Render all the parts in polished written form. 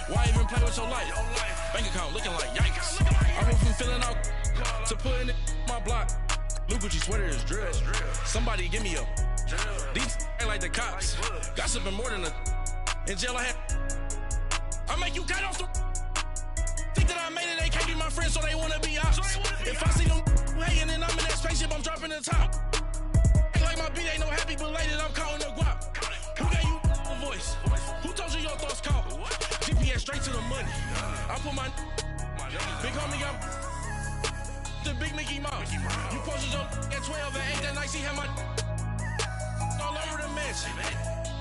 Why even play with your life? Bank account looking like yikes. I went from filling out to putting it in my block. Blue Gucci sweater is drill. Somebody give me a. These ain't like the cops. Gossiping more than a. In jail I had. I make you cut off the. Think that I made it, they can't be my friends, so they wanna be ops. If I see them hating and I'm in that spaceship, I'm dropping the top. Ain't like my beat ain't no happy belated, I'm counting the guap. Who gave you a voice? Who told you your thoughts count? GPS straight to the money. I put my big homie up the big Mickey Mouse. You posted your at 12 and 8 that night, see how my all over the mansion.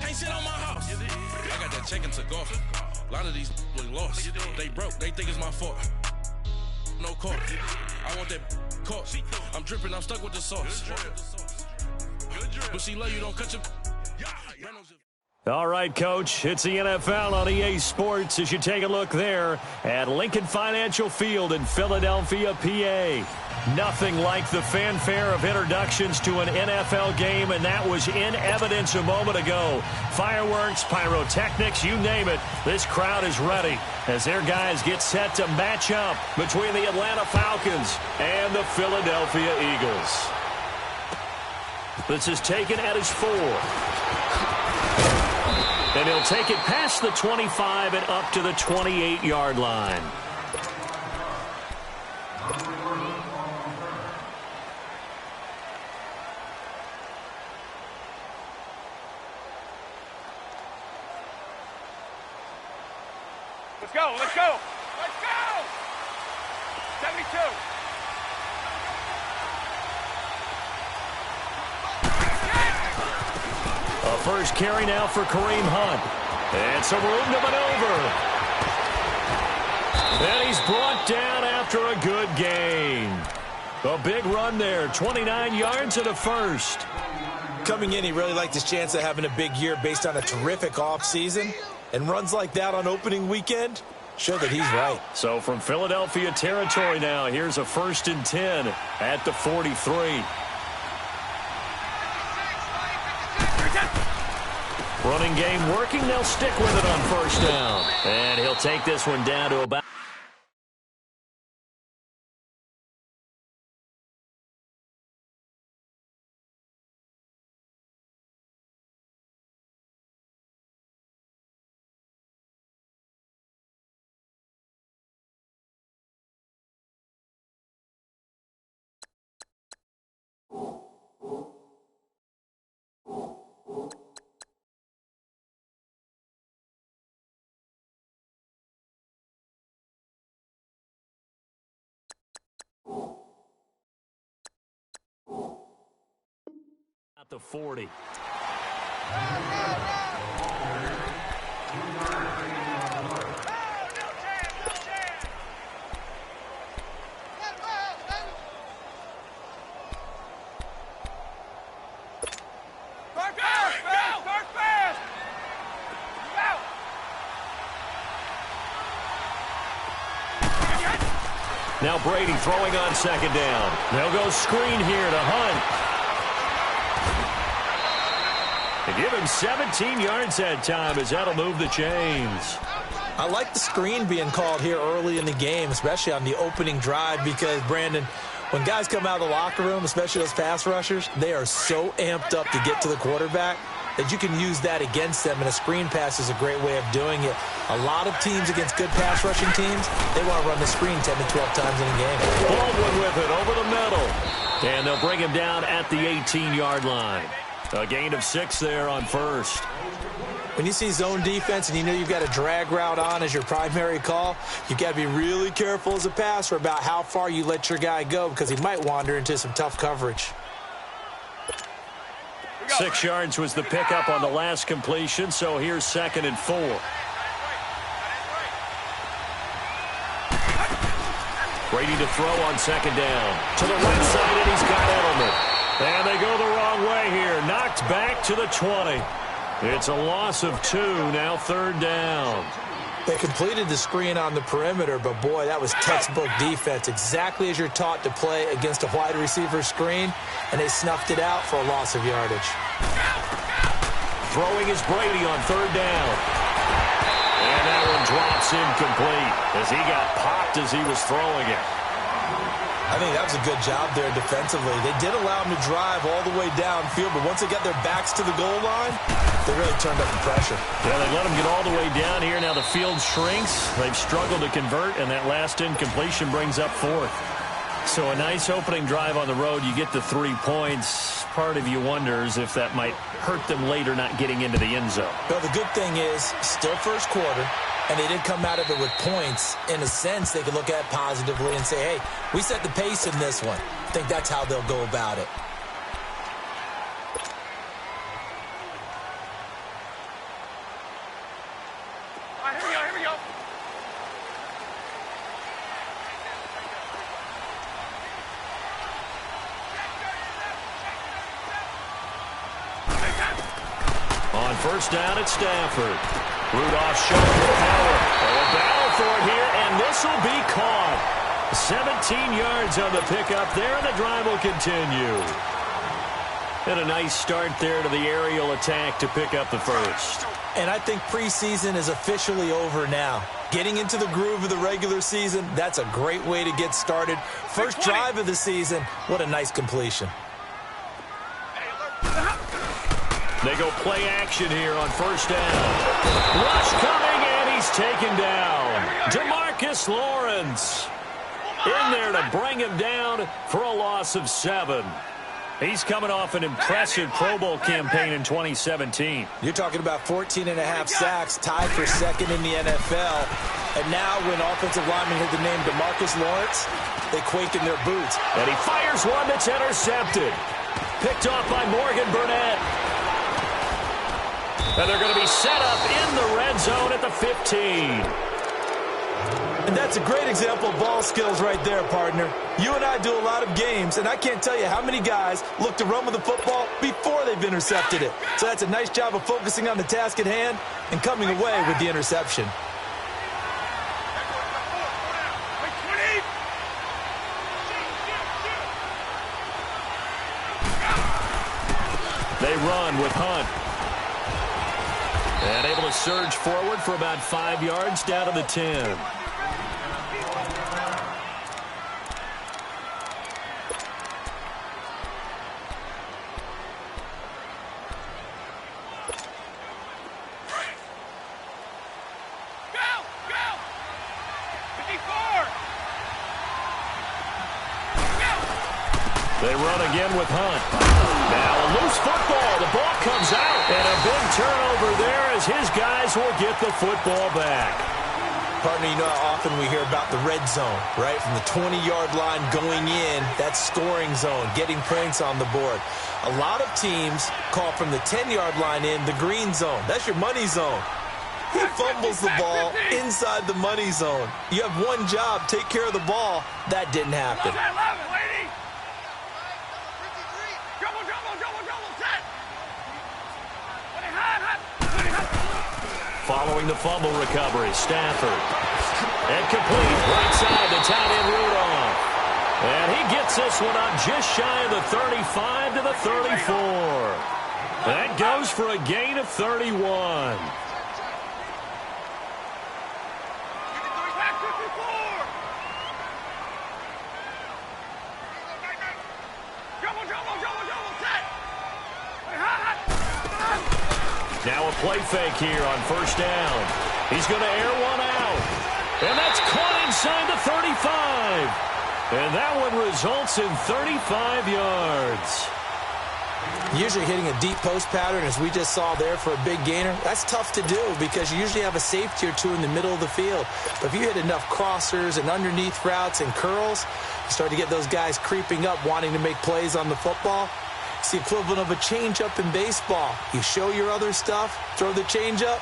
Can't sit on my house. I got that check into golf. A lot of these was lost. They broke, they think it's my fault. No court. I want that court. I'm dripping, I'm stuck with the sauce. But she love you, don't cut your. All right, Coach, it's the NFL on EA Sports as you take a look there at Lincoln Financial Field in Philadelphia, PA. Nothing like the fanfare of introductions to an NFL game, and that was in evidence a moment ago. Fireworks, pyrotechnics, you name it. This crowd is ready as their guys get set to match up between the Atlanta Falcons and the Philadelphia Eagles. This is taken at his 4. And he'll take it past the 25 and up to the 28-yard line. Let's go, let's go, let's go! 72. A first carry now for Kareem Hunt. And some room to maneuver. And he's brought down after a good gain. A big run there, 29 yards and a first. Coming in, he really liked his chance of having a big year based on a terrific offseason. And runs like that on opening weekend show that he's right. So from Philadelphia territory now, here's a 1st and 10 at the 43. Running game working. They'll stick with it on first down. And he'll take this one down to about. At the 40. Now Brady throwing on second down. They'll go screen here to Hunt. They give him 17 yards that time as that'll move the chains. I like the screen being called here early in the game, especially on the opening drive, because, Brandon, when guys come out of the locker room, especially those pass rushers, they are so amped up to get to the quarterback that you can use that against them, and a screen pass is a great way of doing it. A lot of teams against good pass rushing teams, they want to run the screen 10 to 12 times in a game. Baldwin with it over the middle. And they'll bring him down at the 18-yard line. A gain of 6 there on first. When you see zone defense and you know you've got a drag route on as your primary call, you've got to be really careful as a passer about how far you let your guy go, because he might wander into some tough coverage. 6 yards was the pickup on the last completion, so here's 2nd and 4. Brady to throw on second down. To the right side, and he's got Edelman. And they go the wrong way here. Knocked back to the 20. It's a loss of 2, now 3rd down. They completed the screen on the perimeter, but, boy, that was textbook defense. Exactly as you're taught to play against a wide receiver screen, and they snuffed it out for a loss of yardage. Throwing is Brady on 3rd down. And that one drops incomplete as he got popped as he was throwing it. I think that was a good job there defensively. They did allow him to drive all the way downfield, but once they got their backs to the goal line, they really turned up the pressure. Yeah, they let him get all the way down here. Now the field shrinks. They've struggled to convert, and that last incompletion brings up fourth. So a nice opening drive on the road. You get the 3 points. Part of you wonders if that might hurt them later not getting into the end zone. Well, the good thing is, still first quarter, and they did come out of it with points. In a sense, they could look at it positively and say, hey, we set the pace in this one. I think that's how they'll go about it. All right, here we go. On first down at Stafford. Rudolph showing the power. A battle for it here, and this will be caught. 17 yards on the pickup there, and the drive will continue. And a nice start there to the aerial attack to pick up the first. And I think preseason is officially over now. Getting into the groove of the regular season, that's a great way to get started. First drive of the season, what a nice completion. They go play action here on first down. Rush coming, and he's taken down. DeMarcus Lawrence in there to bring him down for a loss of 7. He's coming off an impressive Pro Bowl campaign in 2017. You're talking about 14.5 sacks, tied for second in the NFL. And now when offensive linemen hear the name DeMarcus Lawrence, they quake in their boots. And he fires one that's intercepted. Picked off by Morgan Burnett. And they're going to be set up in the red zone at the 15. And that's a great example of ball skills right there, partner. You and I do a lot of games, and I can't tell you how many guys look to run with the football before they've intercepted it. So that's a nice job of focusing on the task at hand and coming away with the interception. They run with Hunt. And able to surge forward for about 5 yards down to the 10. They run again with Hunt. Now a loose football. The ball comes out. And a big turnover there as his guys will get the football back. Partner, you know how often we hear about the red zone, right? From the 20-yard line going in, that's scoring zone, getting points on the board. A lot of teams call from the 10-yard line in the green zone. That's your money zone. He fumbles the ball inside the money zone. You have one job, take care of the ball. That didn't happen. Following the fumble recovery, Stafford. And complete, right side to tight end Rudolph. And he gets this one up just shy of the 35 to the 34. That goes for a gain of 31. Now a play fake here on first down. He's going to air one out. And that's caught inside the 35. And that one results in 35 yards. Usually hitting a deep post pattern, as we just saw there for a big gainer, that's tough to do because you usually have a safety or two in the middle of the field. But if you hit enough crossers and underneath routes and curls, you start to get those guys creeping up wanting to make plays on the football. It's the equivalent of a changeup in baseball. You show your other stuff, throw the changeup,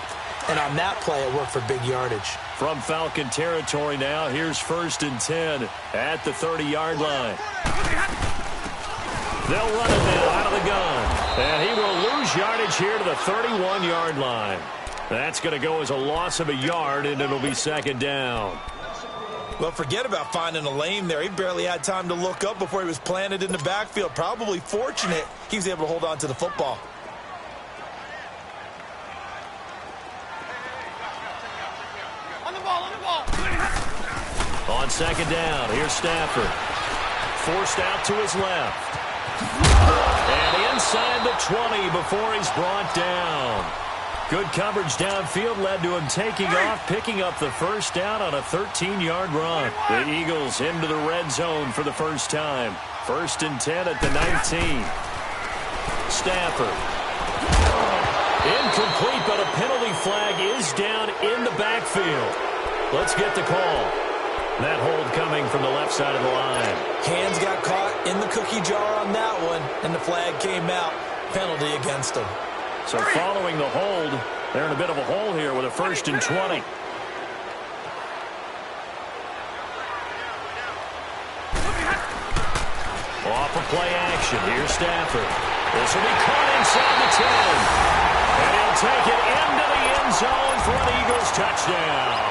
and on that play it worked for big yardage. From Falcon territory now, here's 1st and 10 at the 30-yard line. They'll run it now out of the gun. And he will lose yardage here to the 31-yard line. That's going to go as a loss of a yard, and it'll be 2nd down. Well, forget about finding a lane there. He barely had time to look up before he was planted in the backfield. Probably fortunate he was able to hold on to the football. On second down, here's Stafford. Forced out to his left. And inside the 20 before he's brought down. Good coverage downfield led to him taking off, picking up the first down on a 13-yard run. The Eagles into the red zone for the first time. 1st and 10 at the 19. Stafford. Incomplete, but a penalty flag is down in the backfield. Let's get the call. That hold coming from the left side of the line. Hands got caught in the cookie jar on that one, and the flag came out. Penalty against him. So following the hold, they're in a bit of a hole here with a 1st and 20. Off of play action, here's Stafford. This will be caught inside the 10. And he'll take it into the end zone for an Eagles touchdown.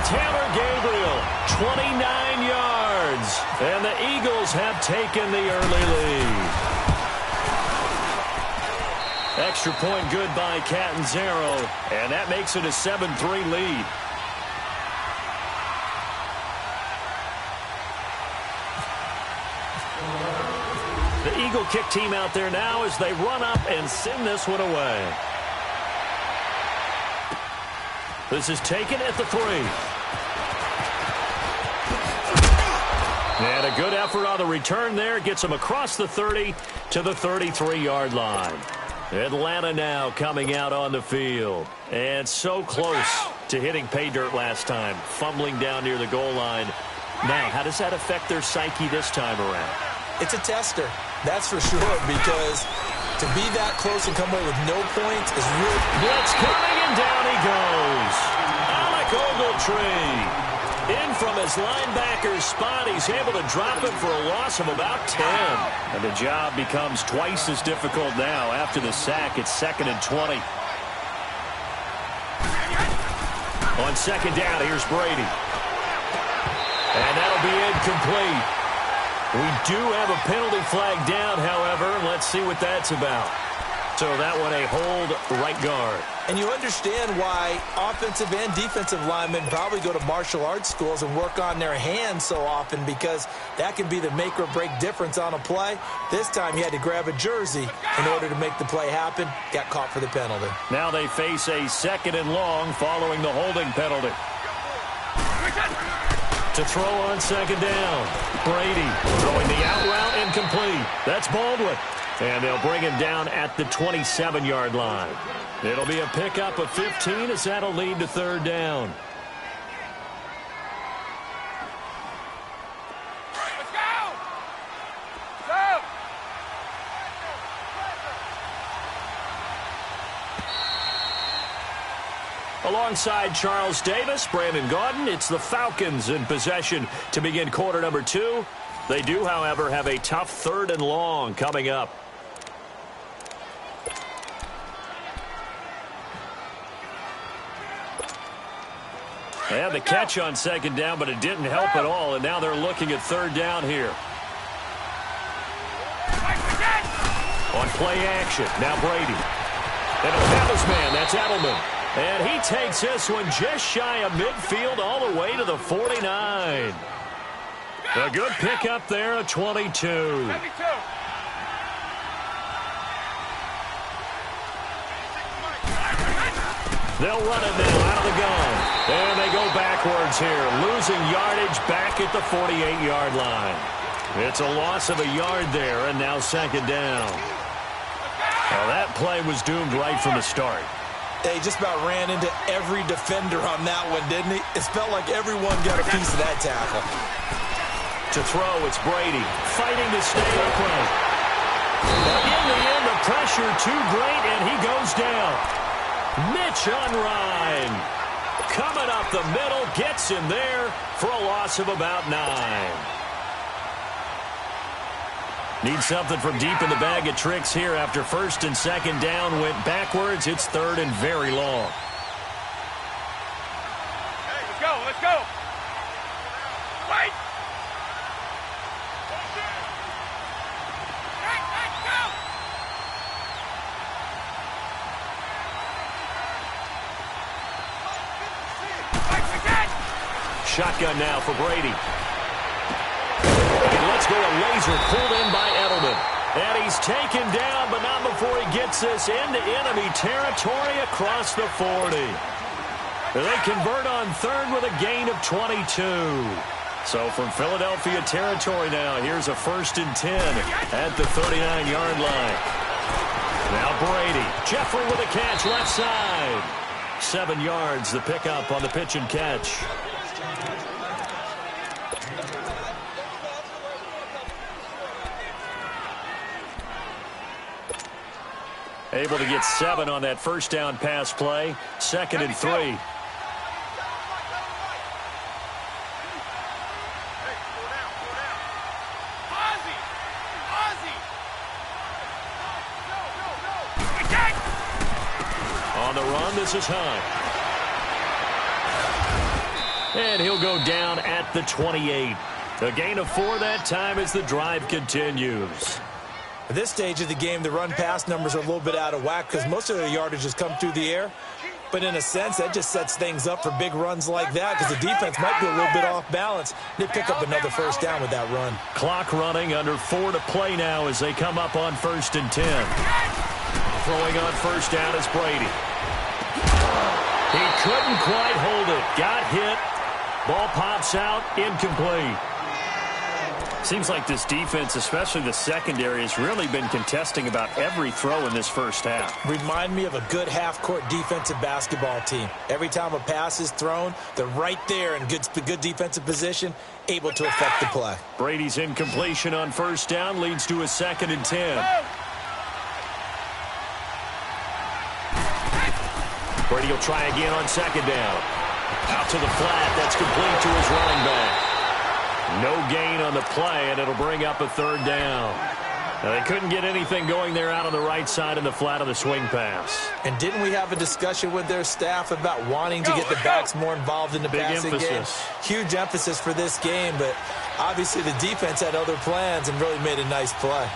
Taylor Gabriel, 29 yards. And the Eagles have taken the early lead. Extra point good by Catanzaro, and that makes it a 7-3 lead. The Eagle kick team out there now as they run up and send this one away. This is taken at the 3. And a good effort on the return there. Gets him across the 30 to the 33-yard line. Atlanta now coming out on the field. And so close to hitting pay dirt last time. Fumbling down near the goal line. Now, how does that affect their psyche this time around? It's a tester, that's for sure, because to be that close and come away with no points is really... Blitz coming, and down he goes. Alec Ogletree. In from his linebacker's spot, he's able to drop it for a loss of about 10. And the job becomes twice as difficult now. After the sack, it's 2nd and 20. On second down, here's Brady. And that'll be incomplete. We do have a penalty flag down, however. Let's see what that's about. So that one a hold right guard. And you understand why offensive and defensive linemen probably go to martial arts schools and work on their hands so often, because that can be the make or break difference on a play. This time he had to grab a jersey in order to make the play happen. Got caught for the penalty. Now they face a 2nd and long following the holding penalty. To throw on second down. Brady throwing the out route incomplete. That's Baldwin. And they'll bring him down at the 27-yard line. It'll be a pickup of 15 as that'll lead to 3rd down. Let's go! Go! Alongside Charles Davis, Brandon Gaudin, it's the Falcons in possession to begin quarter number 2. They do, however, have a tough 3rd and long coming up. They had the catch on second down, but it didn't help at all, and now they're looking at 3rd down here. On play action, now Brady. And a Memphis man, that's Edelman. And he takes this one just shy of midfield all the way to the 49. A good pickup there at 22. They'll run it now out of the gun. And they go backwards here, losing yardage back at the 48-yard line. It's a loss of a yard there, and now 2nd down. Well, that play was doomed right from the start. They just about ran into every defender on that one, didn't he? It felt like everyone got a piece of that tackle. To throw, it's Brady, fighting to stay upright. In the end, the pressure too great, and he goes down. Mitch Unrein coming up the middle, gets him there for a loss of about 9. Need something from deep in the bag of tricks here after 1st and 2nd down went backwards. It's 3rd and very long. Hey, let's go, let's go. Wait. Go. shotgun now for Brady. And let's go a laser pulled in by Edelman. And he's taken down, but not before he gets this into enemy territory across the 40. They convert on third with a gain of 22. So from Philadelphia territory now, here's a 1st and 10 at the 39-yard line. Now Brady. Jeffrey with a catch left side. 7 yards, the pickup on the pitch and catch. Able to get 7 on that first down pass play. 2nd and 3. On the run, this is Hunt. And he'll go down at the 28. A gain of 4 that time as the drive continues. At this stage of the game, the run-pass numbers are a little bit out of whack because most of their yardage has come through the air. But in a sense, that just sets things up for big runs like that because the defense might be a little bit off balance. They pick up another first down with that run. Clock running, under 4 to play now as they come up on 1st and 10. Throwing on first down is Brady. He couldn't quite hold it. Got hit. Ball pops out. Incomplete. Seems like this defense, especially the secondary, has really been contesting about every throw in this first half. Remind me of a good half-court defensive basketball team. Every time a pass is thrown, they're right there in good defensive position, able to affect the play. Brady's incompletion on first down leads to a 2nd and 10. Brady will try again on 2nd down. Out to the flat. That's complete to his running back. No gain on the play, and it'll bring up a 3rd down. Now, they couldn't get anything going there out on the right side in the flat of the swing pass. And didn't we have a discussion with their staff about wanting to get the backs more involved in the passing game? Huge emphasis for this game, but obviously the defense had other plans and really made a nice play.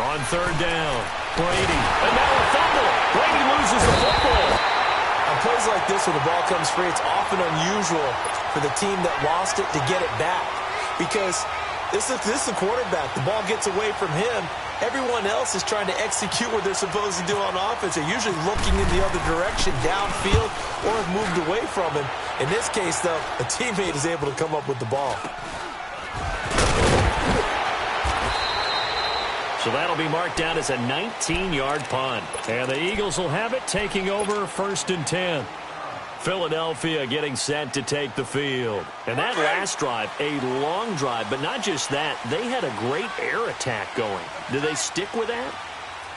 On 3rd down, Brady. And now a fumble. Brady loses the football. On plays like this where the ball comes free, it's often unusual for the team that lost it to get it back because this is the quarterback. The ball gets away from him. Everyone else is trying to execute what they're supposed to do on offense. They're usually looking in the other direction, downfield, or have moved away from him. In this case, though, a teammate is able to come up with the ball. So that'll be marked down as a 19-yard punt. And the Eagles will have it, taking over 1st and 10. Philadelphia getting set to take the field. And that last drive, a long drive, but not just that. They had a great air attack going. Do they stick with that?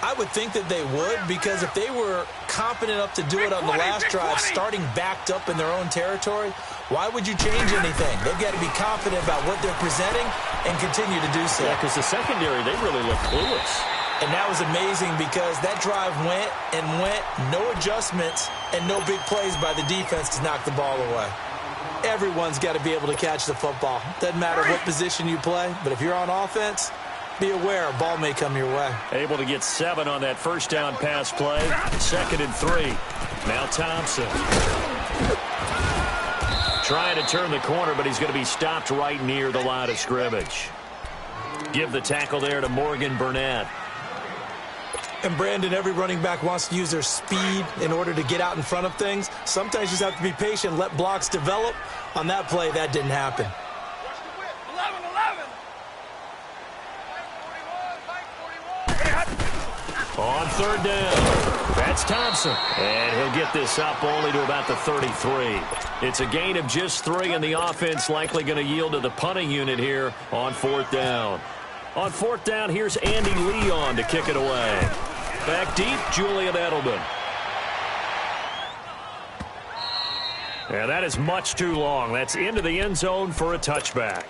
I would think that they would, because if they were competent enough to do it on the last drive, starting backed up in their own territory, why would you change anything? They've got to be confident about what they're presenting and continue to do so. Yeah, because the secondary, they really look clueless. And that was amazing because that drive went and went, no adjustments, and no big plays by the defense to knock the ball away. Everyone's got to be able to catch the football. Doesn't matter what position you play, but if you're on offense, be aware a ball may come your way. Able to get 7 on that first down pass play. 2nd and 3. Now Thompson. Trying to turn the corner, but he's going to be stopped right near the line of scrimmage. Give the tackle there to Morgan Burnett. And Brandon, every running back wants to use their speed in order to get out in front of things. Sometimes you just have to be patient, let blocks develop. On that play, that didn't happen. On 3rd down, that's Thompson. And he'll get this up only to about the 33. It's a gain of just 3, and the offense likely going to yield to the punting unit here on 4th down. On 4th down, here's Andy Leon to kick it away. Back deep, Julian Edelman. And that is much too long. That's into the end zone for a touchback.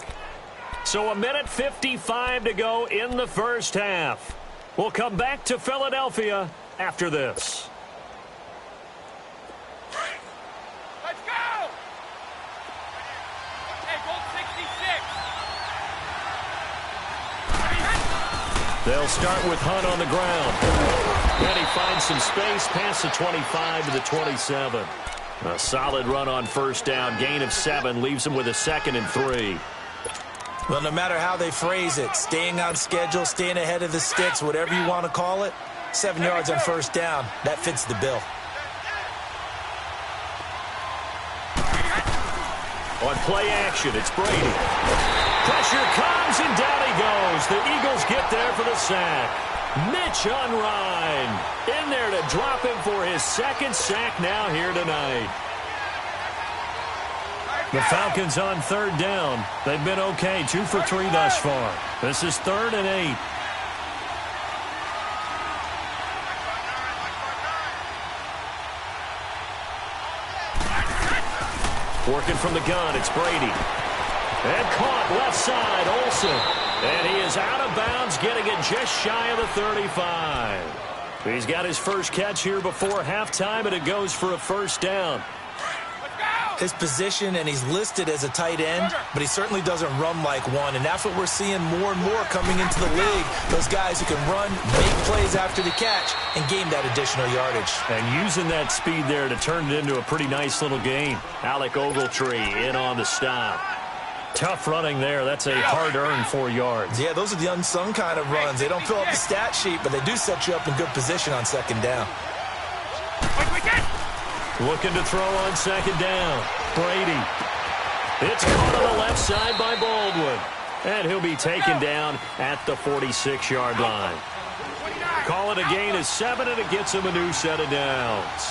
So 1:55 to go in the first half. We'll come back to Philadelphia after this. Let's go! Okay, goal 66. They'll start with Hunt on the ground. And he finds some space past the 25 to the 27. A solid run on first down. Gain of 7 leaves him with a 2nd and 3. Well, no matter how they phrase it, staying on schedule, staying ahead of the sticks, whatever you want to call it, 7 yards on first down, that fits the bill. On play action, it's Brady. Pressure comes, and down he goes. The Eagles get there for the sack. Mitch Unrein in there to drop him for his 2nd sack now here tonight. The Falcons on 3rd down. They've been okay, 2 for 3 thus far. This is 3rd and 8. Working from the gun, it's Brady. And caught left side, Olsen. And he is out of bounds, getting it just shy of the 35. He's got his first catch here before halftime, and it goes for a first down. His position, and he's listed as a tight end, but he certainly doesn't run like one, and that's what we're seeing more and more coming into the league. Those guys who can run, make plays after the catch, and gain that additional yardage. And using that speed there to turn it into a pretty nice little game. Alec Ogletree in on the stop. Tough running there. That's a hard-earned 4 yards. Yeah, those are the unsung kind of runs. They don't fill up the stat sheet, but they do set you up in good position on 2nd down. Looking to throw on 2nd down. Brady. It's caught on the left side by Baldwin. And he'll be taken down at the 46-yard line. Call it a gain of 7, and it gets him a new set of downs.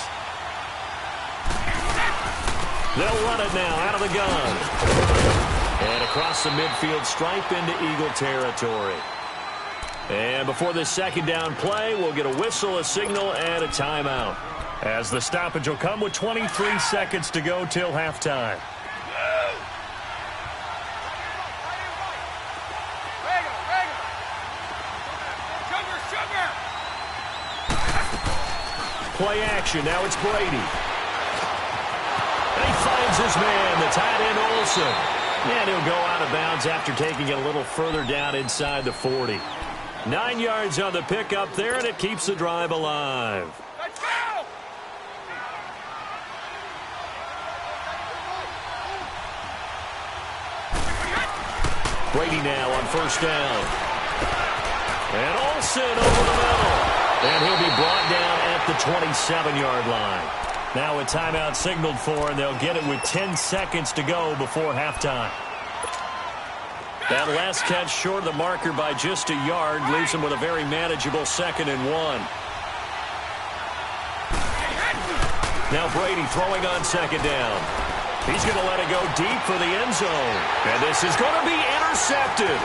They'll run it now out of the gun. And across the midfield stripe into Eagle territory. And before this 2nd down play, we'll get a whistle, a signal, and a timeout. As the stoppage will come with 23 seconds to go till halftime. Play action. Now it's Brady. And he finds his man, the tight end Olsen. And he'll go out of bounds after taking it a little further down inside the 40. 9 yards on the pickup there, and it keeps the drive alive. Let's go! Brady now on first down. And Olsen over the middle. And he'll be brought down at the 27-yard line. Now a timeout signaled for, and they'll get it with 10 seconds to go before halftime. That last catch short of the marker by just a yard leaves him with a very manageable 2nd and 1. Now Brady throwing on 2nd down. He's going to let it go deep for the end zone. And this is going to be intercepted.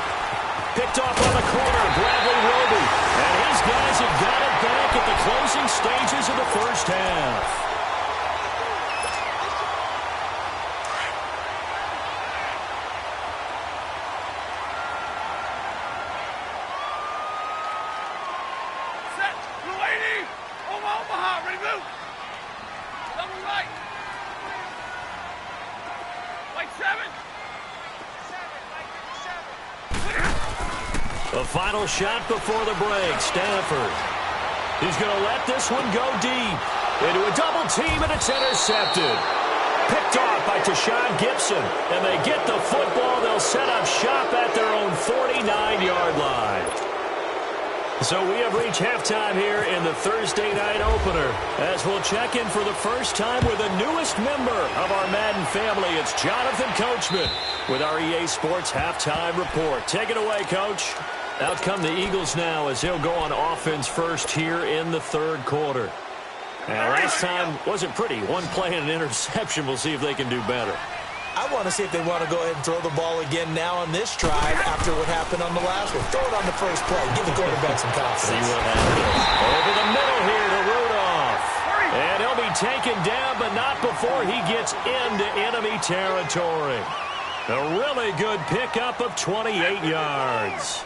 Picked off on the corner, Bradley Roby. And his guys have got it back at the closing stages of the first half. The final shot before the break, Stanford. He's going to let this one go deep. Into a double team, and it's intercepted. Picked off by Tashawn Gibson, and they get the football. They'll set up shop at their own 49-yard line. So we have reached halftime here in the Thursday night opener, as we'll check in for the first time with the newest member of our Madden family. It's Jonathan Coachman with our EA Sports Halftime Report. Take it away, Coach. Out come the Eagles now as they'll go on offense first here in the 3rd quarter. Now, last time wasn't pretty. One play and an interception. We'll see if they can do better. I want to see if they want to go ahead and throw the ball again now on this drive after what happened on the last one. Throw it on the first play. Give the quarterback some confidence. See what happens. Over the middle here to Rudolph. And he'll be taken down, but not before he gets into enemy territory. A really good pickup of 28 yards.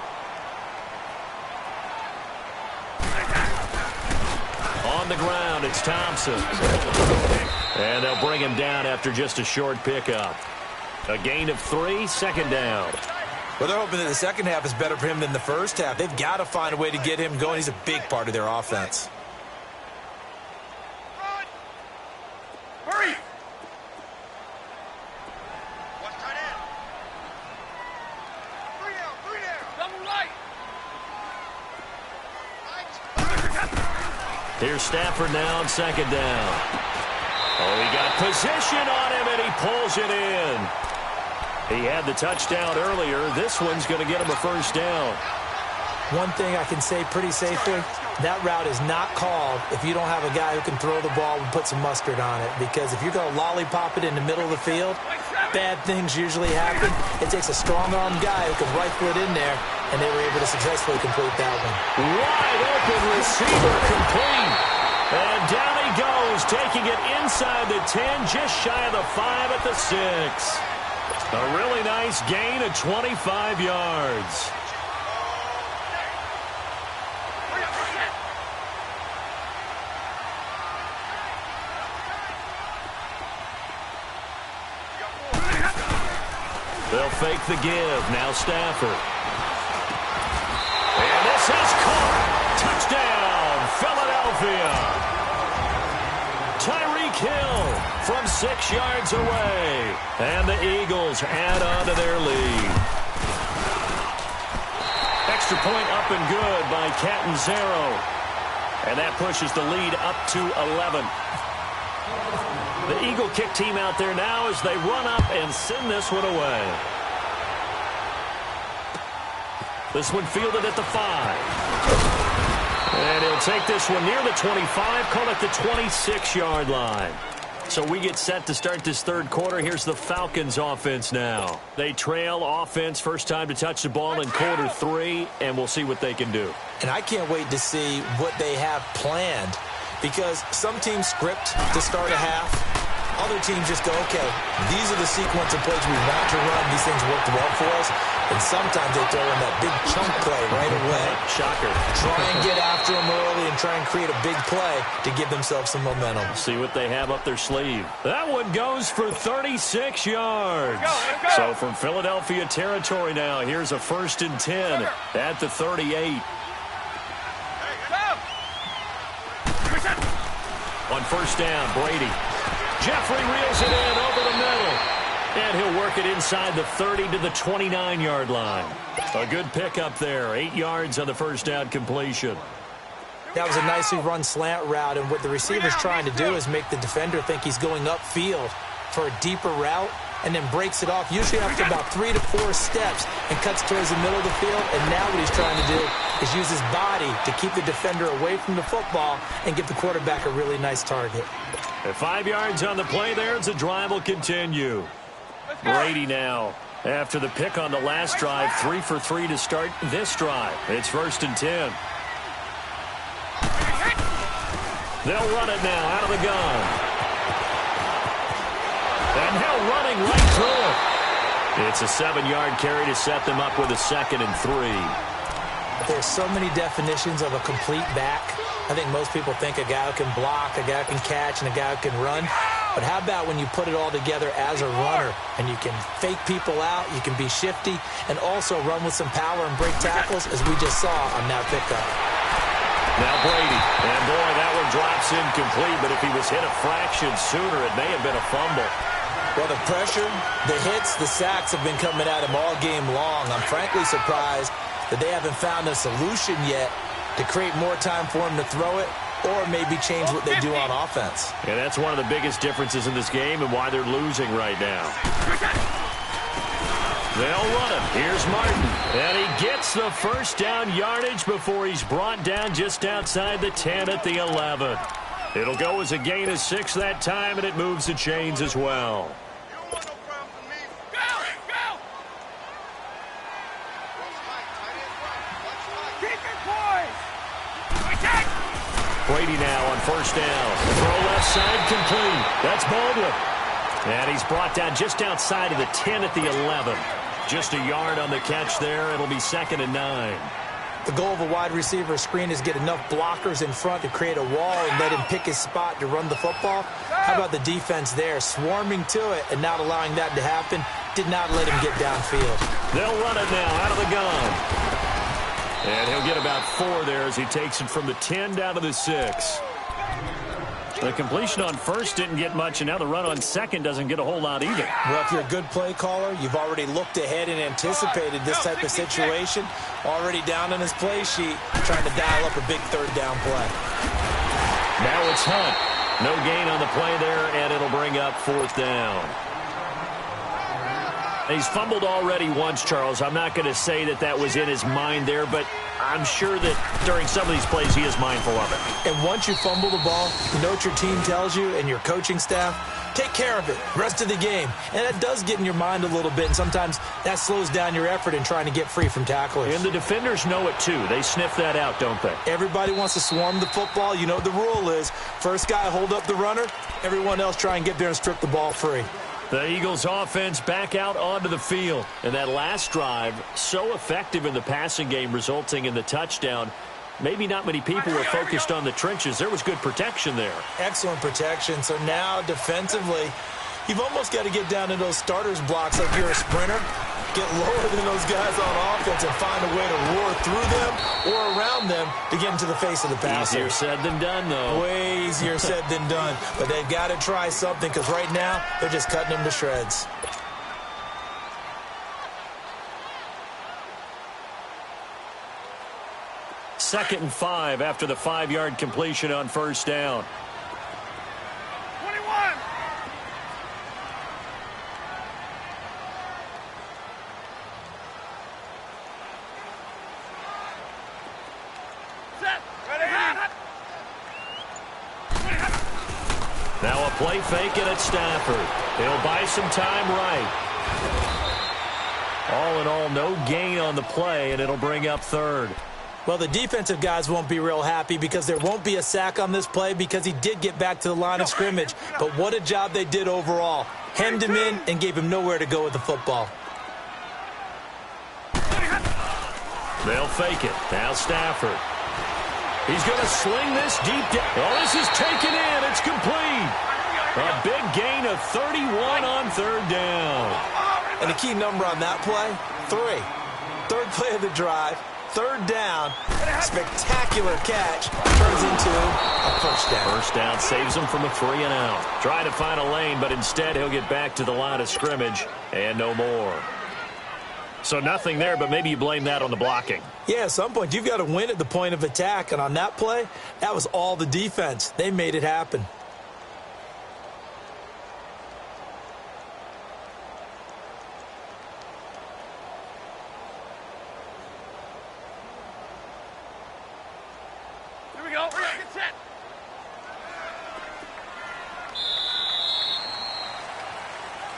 On the ground, it's Thompson. And they'll bring him down after just a short pickup. A gain of 3, 2nd down. Well, they're hoping that the second half is better for him than the first half. They've got to find a way to get him going. He's a big part of their offense. Hurry! Here's Stafford now on second down. Oh, he got position on him, and he pulls it in. He had the touchdown earlier. This one's going to get him a first down. One thing I can say pretty safely, that route is not called if you don't have a guy who can throw the ball and put some mustard on it. Because if you're going to lollipop it in the middle of the field, bad things usually happen. It takes a strong-armed guy who can rifle it in there, and they were able to successfully complete that one. Wide open receiver complete. And down he goes, taking it inside the 10, just shy of the 5 at the 6. A really nice gain of 25 yards. They'll fake the give. Now Stafford. And this is caught. Touchdown, Philadelphia. Tyreek Hill from 6 yards away. And the Eagles add on to their lead. Extra point up and good by Catanzaro. And that pushes the lead up to 11. The Eagle kick team out there now as they run up and send this one away. This one fielded at the 5. And he'll take this one near the 25, call it the 26-yard line. So we get set to start this third quarter. Here's the Falcons offense now. They trail offense, first time to touch the ball in quarter 3, and we'll see what they can do. And I can't wait to see what they have planned, because some teams script to start a half. Other teams just go, okay, these are the sequence of plays we want to run. These things worked well for us. And sometimes they throw in that big chunk play right away. Shocker. Try and get after them early and try and create a big play to give themselves some momentum. See what they have up their sleeve. That one goes for 36 yards. Let's go. So from Philadelphia territory now, here's a 1st and 10 at the 38. On first down, Brady. Jeffrey reels it in over the middle. And he'll work it inside the 30 to the 29-yard line. A good pickup there. 8 yards on the first down completion. That was a nicely run slant route, and what the receiver's trying to do is make the defender think he's going upfield for a deeper route, and then breaks it off, usually after about 3 to 4 steps, and cuts towards the middle of the field. And now what he's trying to do is use his body to keep the defender away from the football and give the quarterback a really nice target. At 5 yards on the play there, the drive will continue. Brady now, after the pick on the last drive, 3 for 3 to start this drive. It's 1st and 10. They'll run it now out of the gun. And Hill running right through it. It's a 7-yard carry to set them up with a 2nd and 3. There's so many definitions of a complete back. I think most people think a guy who can block, a guy who can catch, and a guy who can run. But how about when you put it all together as a runner, and you can fake people out, you can be shifty, and also run with some power and break tackles, as we just saw on that pickup. Now Brady, and boy, that one drops incomplete, but if he was hit a fraction sooner, it may have been a fumble. Well, the pressure, the hits, the sacks have been coming at him all game long. I'm frankly surprised that they haven't found a solution yet to create more time for him to throw it, or maybe change what they do on offense. And that's one of the biggest differences in this game and why they're losing right now. They'll run him. Here's Martin. And he gets the first down yardage before he's brought down just outside the 10 at the 11. It'll go as a gain of 6 that time, and it moves the chains as well. Brady now on first down. Throw left side complete. That's Baldwin. And he's brought down just outside of the 10 at the 11. Just a yard on the catch there. It'll be 2nd and 9. The goal of a wide receiver screen is get enough blockers in front to create a wall and let him pick his spot to run the football. How about the defense there, swarming to it and not allowing that to happen? Did not let him get downfield. They'll run it now out of the gun. And he'll get about 4 there as he takes it from the 10 down to the 6. The completion on first didn't get much, and now the run on second doesn't get a whole lot either. Well, if you're a good play caller, you've already looked ahead and anticipated this type of situation. Already down on his play sheet, trying to dial up a big third down play. Now it's Hunt. No gain on the play there, and it'll bring up 4th down. He's fumbled already once, Charles. I'm not going to say that was in his mind there, but I'm sure that during some of these plays he is mindful of it. And once you fumble the ball, you know what your team tells you and your coaching staff? Take care of it rest of the game. And that does get in your mind a little bit, and sometimes that slows down your effort in trying to get free from tacklers. And the defenders know it too. They sniff that out, don't they? Everybody wants to swarm the football. You know what the rule is. First guy hold up the runner. Everyone else try and get there and strip the ball free. The Eagles offense back out onto the field. And that last drive, so effective in the passing game, resulting in the touchdown. Maybe not many people were focused on the trenches. There was good protection there. Excellent protection. So now defensively, you've almost got to get down to those starters blocks like you're a sprinter. Get lower than those guys on offense and find a way to roar through them or around them to get into the face of the passer. Easier said than done, though. Way easier said than done. But they've got to try something because right now they're just cutting them to shreds. Second and 5 after the 5-yard completion on 1st down. 21. Set. Ready. Now a play fake and it's Stafford. He'll buy some time right. All in all, no gain on the play, and it'll bring up 3rd. Well, the defensive guys won't be real happy because there won't be a sack on this play because he did get back to the line of scrimmage. But what a job they did overall. Hemmed him in and gave him nowhere to go with the football. They'll fake it. Now Stafford. He's going to sling this deep down. Oh, this is taken in. It's complete. A big gain of 31 on 3rd down. And the key number on that play, 3. 3rd play of the drive. 3rd down, spectacular catch, turns into a 1st down. 1st down saves him from a 3-and-out. Try to find a lane, but instead he'll get back to the line of scrimmage and no more. So nothing there, but maybe you blame that on the blocking. Yeah, at some point you've got to win at the point of attack, and on that play, that was all the defense. They made it happen.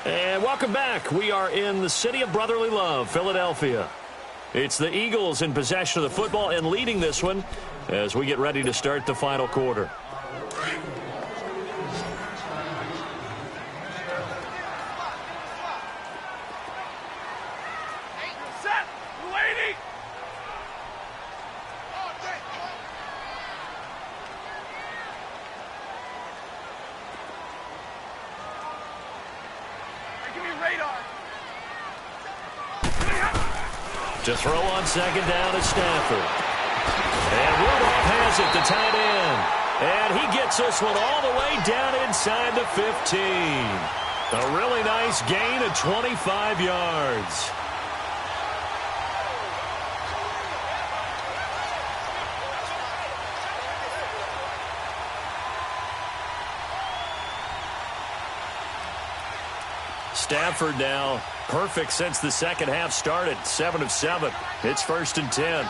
And welcome back. We are in the city of brotherly love, Philadelphia. It's the Eagles in possession of the football and leading this one as we get ready to start the final quarter. Set. Lady. To throw on 2nd down is Stafford. And Rudolph has it, the tight end. And he gets this one all the way down inside the 15. A really nice gain of 25 yards. Stafford now perfect since the second half started. 7 of 7. It's 1st and 10.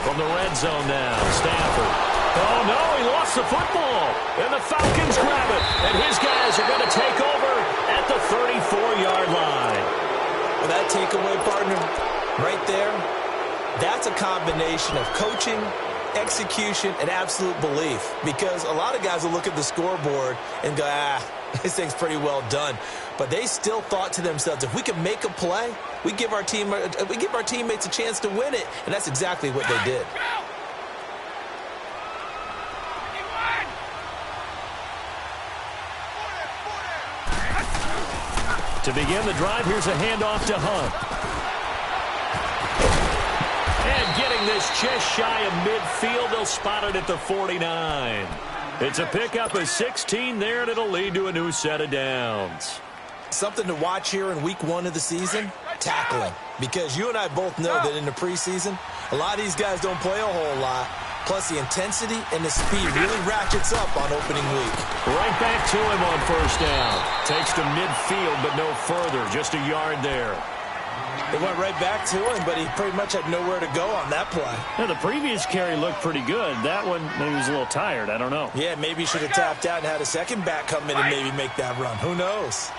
From the red zone now, Stafford. Oh, no, he lost the football. And the Falcons grab it. And his guys are going to take over at the 34-yard line. Well, that takeaway, partner, right there, that's a combination of coaching, execution, and absolute belief. Because a lot of guys will look at the scoreboard and go, this thing's pretty well done. But they still thought to themselves, if we can make a play, we give our teammates a chance to win it. And that's exactly what they did. To begin the drive, here's a handoff to Hunt. And getting this just shy of midfield, they'll spot it at the 49. It's a pickup of 16 there, and it'll lead to a new set of downs. Something to watch here in week 1 of the season, tackling. Because you and I both know that in the preseason, a lot of these guys don't play a whole lot. Plus, the intensity and the speed really ratchets up on opening week. Right back to him on first down. Takes to midfield, but no further. Just a yard there. It went right back to him, but he pretty much had nowhere to go on that play. Now, the previous carry looked pretty good. That one, maybe he was a little tired. I don't know. Yeah, maybe he should have tapped out and had a second back come in and maybe make that run. Who knows?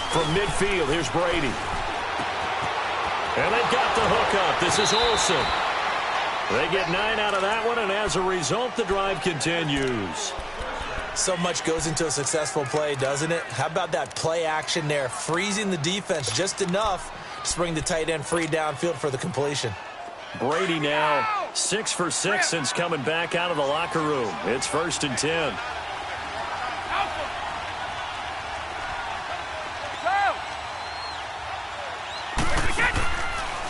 From midfield, here's Brady. And they've got the hook up. This is Olsen. They get 9 out of that one, and as a result, the drive continues. So much goes into a successful play, doesn't it? How about that play action there, freezing the defense just enough to bring the tight end free downfield for the completion. Brady now 6 for 6 since coming back out of the locker room. It's 1st and 10.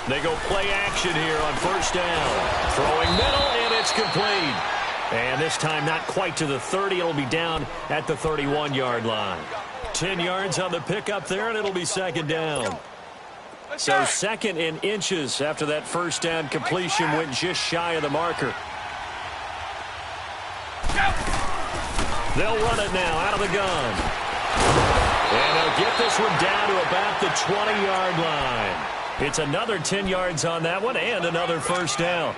They go play action here on first down. Throwing middle, and it's complete. And this time not quite to the 30. It'll be down at the 31-yard line. 10 yards on the pickup there, and it'll be 2nd down. So 2nd in inches after that first down completion went just shy of the marker. They'll run it now out of the gun. And they'll get this one down to about the 20-yard line. It's another 10 yards on that one and another first down.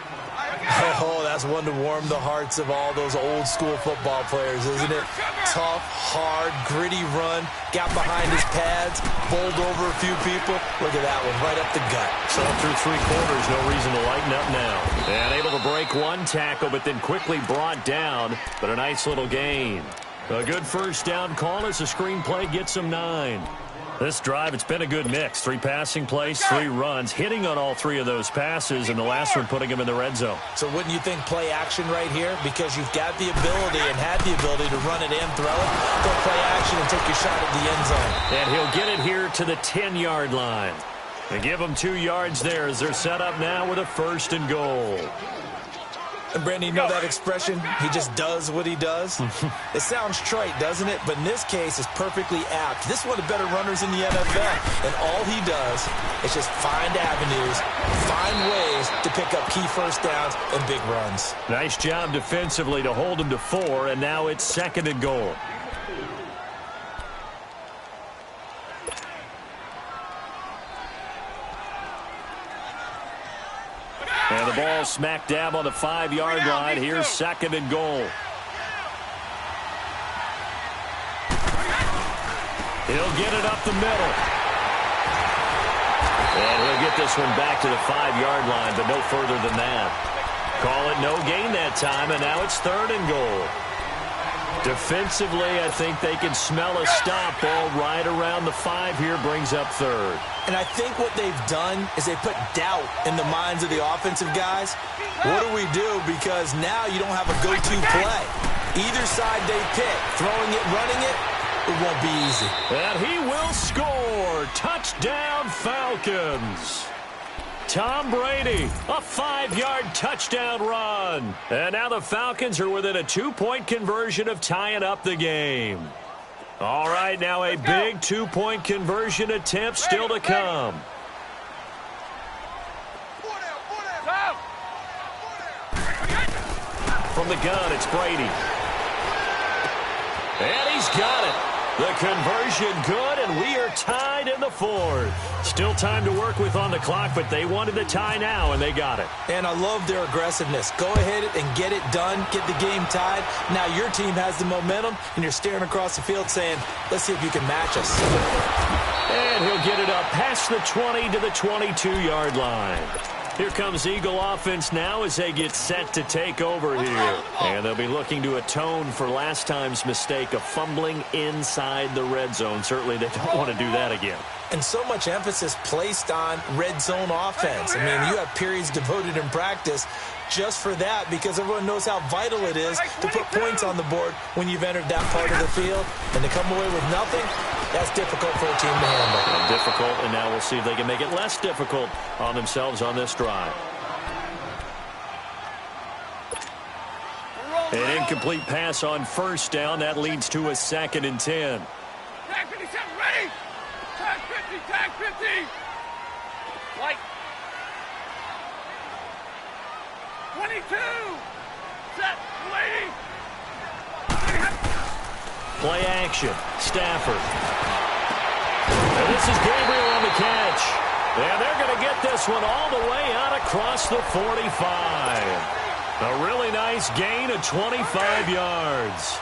Oh, that's one to warm the hearts of all those old school football players, isn't it? Tough, hard, gritty run. Got behind his pads, bowled over a few people. Look at that one, right up the gut. So through 3 quarters, no reason to lighten up now. And able to break one tackle, but then quickly brought down. But a nice little gain. A good first down call as the screen play gets him 9. This drive, it's been a good mix. 3 passing plays, 3 runs, hitting on all 3 of those passes, and the last one putting him in the red zone. So wouldn't you think play action right here? Because you've got the ability and had the ability to run it and throw it. Go play action and take your shot at the end zone. And he'll get it here to the 10-yard line. And give them 2 yards there as they're set up now with a 1st and goal. And Brandon, you know that expression, he just does what he does? It sounds trite, doesn't it? But in this case, it's perfectly apt. This is one of the better runners in the NFL. And all he does is just find avenues, find ways to pick up key first downs and big runs. Nice job defensively to hold him to 4, and now it's 2nd and goal. And the ball smack dab on the 5-yard line. Here's 2nd and goal. He'll get it up the middle. And he'll get this one back to the 5-yard line, but no further than that. Call it no gain that time, and now it's 3rd and goal. Defensively, I think they can smell a stop. Ball right around the 5 here, brings up 3rd. And I think what they've done is they put doubt in the minds of the offensive guys. What do we do? Because now you don't have a go-to play. Either side they pick, throwing it, running it, it won't be easy. And he will score. Touchdown, Falcons. Tom Brady, a 5-yard touchdown run. And now the Falcons are within a 2-point conversion of tying up the game. All right, now a big 2-point conversion attempt still to come. From the gun, it's Brady. And he's got it. The conversion good, and we are tied in the 4th. Still time to work with on the clock, but they wanted the tie now, and they got it. And I love their aggressiveness. Go ahead and get it done, get the game tied. Now your team has the momentum, and you're staring across the field saying, let's see if you can match us. And he'll get it up past the 20 to the 22-yard line. Here comes Eagle offense now as they get set to take over here. And they'll be looking to atone for last time's mistake of fumbling inside the red zone. Certainly they don't want to do that again. And so much emphasis placed on red zone offense. I mean, you have periods devoted in practice just for that because everyone knows how vital it is to put points on the board when you've entered that part of the field. And to come away with nothing, that's difficult for a team to handle. Difficult, and now we'll see if they can make it less difficult on themselves on this drive. An incomplete pass on first down. That leads to a 2nd and 10. Tag 57, ready! Tag 50, tag 50! Light. 22! Set, lady! Play action. Stafford. And this is Gabriel on the catch. And they're going to get this one all the way out across the 45. A really nice gain of 25 yards.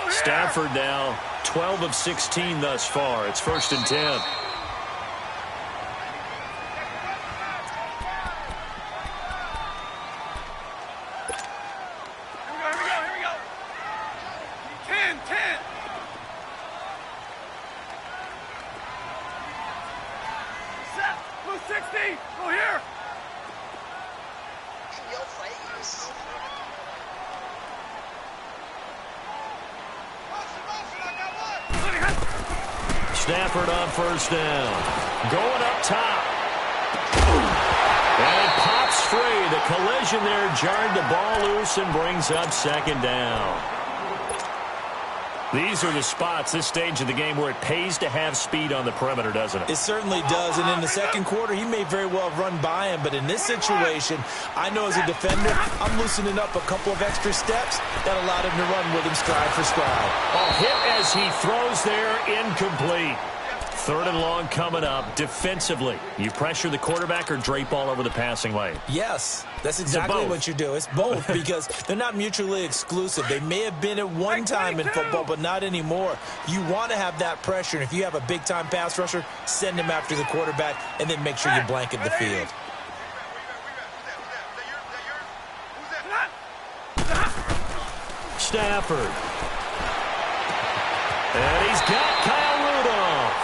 Stafford now 12 of 16 thus far. It's 1st and 10. Stafford on first down. Going up top. And it pops free. The collision there jarred the ball loose and brings up 2nd down. These are the spots, this stage of the game, where it pays to have speed on the perimeter, doesn't it? It certainly does. And in the second quarter, he may very well run by him. But in this situation, I know as a defender, I'm loosening up a couple of extra steps that allowed him to run with him stride for stride. A hit as he throws there, incomplete. 3rd and long coming up. Defensively, you pressure the quarterback or drape all over the passing lane? Yes, that's exactly what you do. It's both because they're not mutually exclusive. They may have been at one time in football, but not anymore. You want to have that pressure, and if you have a big-time pass rusher, send him after the quarterback, and then make sure you blanket the field. Stafford. And he's got Kyle Rudolph.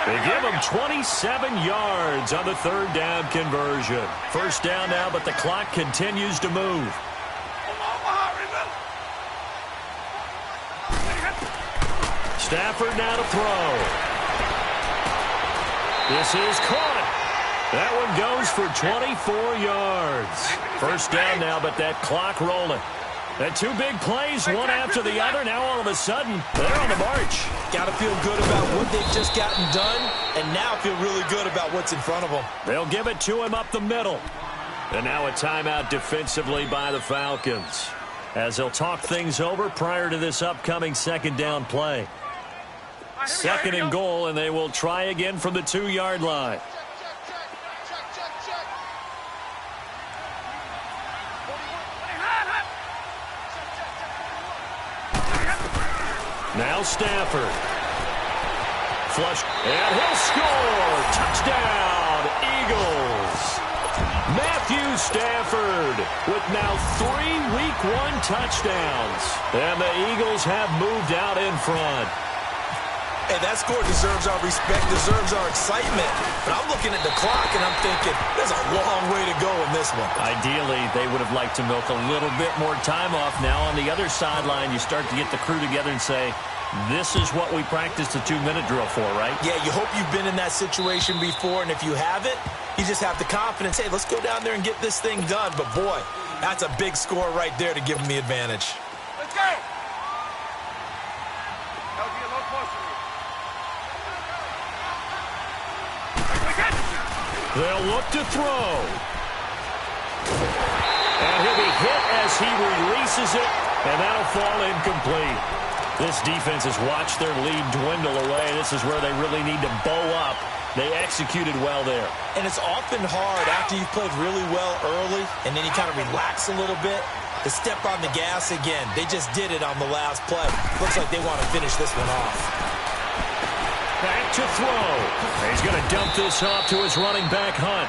They give him 27 yards on the 3rd down conversion. 1st down now, but the clock continues to move. Stafford now to throw. This is caught. That one goes for 24 yards. 1st down now, but that clock rolling. The 2 big plays, one after the other. Now all of a sudden, they're on the march. Got to feel good about what they've just gotten done, and now feel really good about what's in front of them. They'll give it to him up the middle. And now a timeout defensively by the Falcons, as they'll talk things over prior to this upcoming 2nd down play. 2nd and goal, and they will try again from the 2-yard line. Now Stafford. Flush, and he'll score. Touchdown, Eagles. Matthew Stafford with now 3 Week 1 touchdowns. And the Eagles have moved out in front. Hey, that score deserves our respect, deserves our excitement. But I'm looking at the clock, and I'm thinking, there's a long way to go in this one. Ideally, they would have liked to milk a little bit more time off. Now on the other sideline, you start to get the crew together and say, this is what we practiced the 2-minute drill for, right? Yeah, you hope you've been in that situation before, and if you haven't, you just have the confidence, hey, let's go down there and get this thing done. But, boy, that's a big score right there to give them the advantage. Let's go! That'll be a little closer. They'll look to throw. And he'll be hit as he releases it, and that'll fall incomplete. This defense has watched their lead dwindle away. This is where they really need to bow up. They executed well there. And it's often hard after you've played really well early, and then you kind of relax a little bit, to step on the gas again. They just did it on the last play. Looks like they want to finish this one off. Back to throw. He's going to dump this off to his running back, Hunt.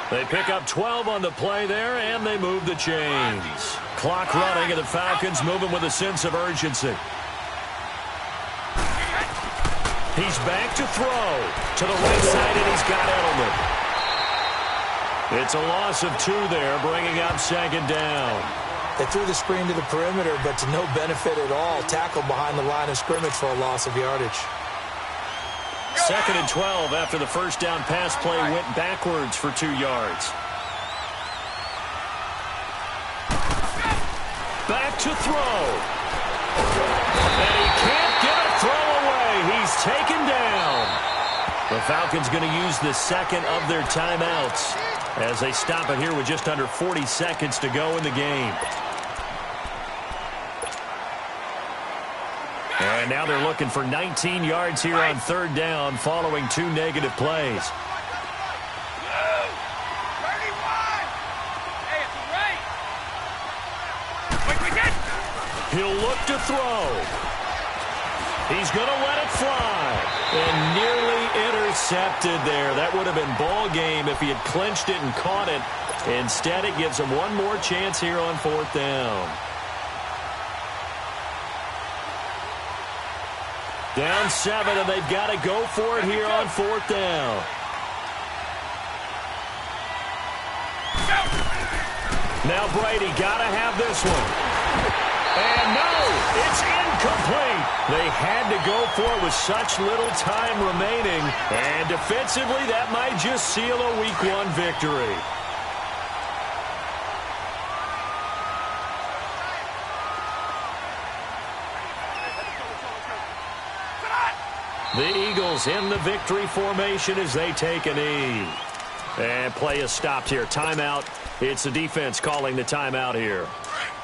They pick up 12 on the play there, and they move the chains. Clock running, and the Falcons moving with a sense of urgency. He's back to throw to the right side, and he's got Edelman. It's a loss of 2 there, bringing up 2nd down. They threw the screen to the perimeter, but to no benefit at all. Tackled behind the line of scrimmage for a loss of yardage. 2nd and 12 after the first down pass play went backwards for 2 yards. back to throw. And he can't get a throw away. He's taken down. The Falcons going to use the second of their timeouts as they stop it here with just under 40 seconds to go in the game. And now they're looking for 19 yards here on third down following 2 negative plays. He'll look to throw. He's going to let it fly. And nearly intercepted there. That would have been ball game if he had clinched it and caught it. Instead, it gives him one more chance here on fourth down. Down 7, and they've got to go for it here on fourth down. Now Brady got to have this one. And no, it's incomplete. They had to go for it with such little time remaining. And defensively, that might just seal a Week 1 victory. The Eagles in the victory formation as they take a knee. And play is stopped here. Timeout. It's the defense calling the timeout here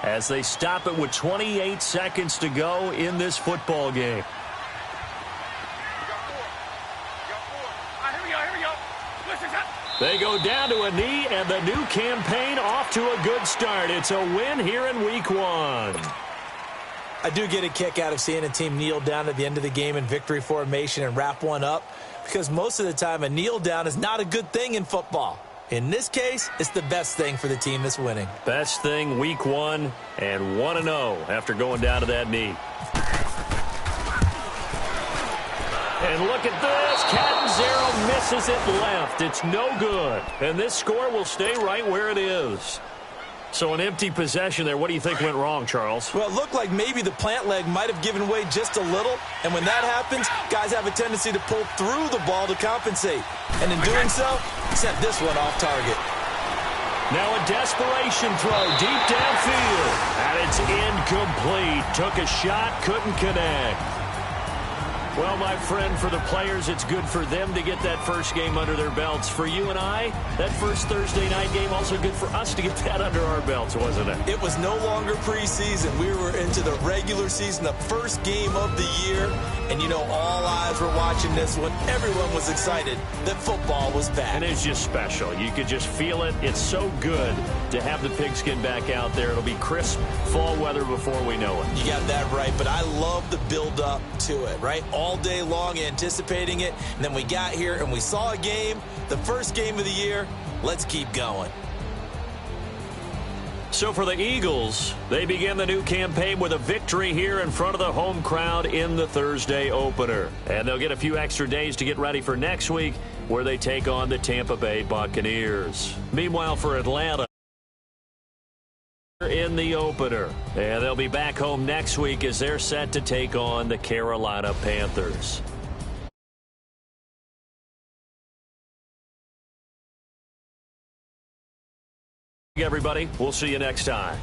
as they stop it with 28 seconds to go in this football game. They go down to a knee, and the new campaign off to a good start. It's a win here in Week 1. I do get a kick out of seeing a team kneel down at the end of the game in victory formation and wrap one up, because most of the time a kneel down is not a good thing in football. In this case, it's the best thing for the team that's winning. Best thing Week 1 and 1-0 after going down to that knee. And look at this. Catanzaro misses it left. It's no good. And this score will stay right where it is. So an empty possession there. What do you think went wrong, Charles? Well, it looked like maybe the plant leg might have given way just a little. And when that happens, guys have a tendency to pull through the ball to compensate. And in doing so, sent this one off target. Now a desperation throw deep downfield. And it's incomplete. Took a shot, couldn't connect. Well, my friend, for the players, it's good for them to get that first game under their belts. For you and I, that first Thursday night game, also good for us to get that under our belts, wasn't it? It was no longer preseason. We were into the regular season, the first game of the year. And, you know, all eyes were watching this one. Everyone was excited that football was back. And it's just special. You could just feel it. It's so good to have the pigskin back out there. It'll be crisp fall weather before we know it. You got that right, but I love the build-up to it, right? All day long anticipating it, and then we got here and we saw a game, the first game of the year. Let's keep going. So for the Eagles, they begin the new campaign with a victory here in front of the home crowd in the Thursday opener. And they'll get a few extra days to get ready for next week, where they take on the Tampa Bay Buccaneers. Meanwhile, for Atlanta, in the opener, and they'll be back home next week as they're set to take on the Carolina Panthers. Everybody, we'll see you next time.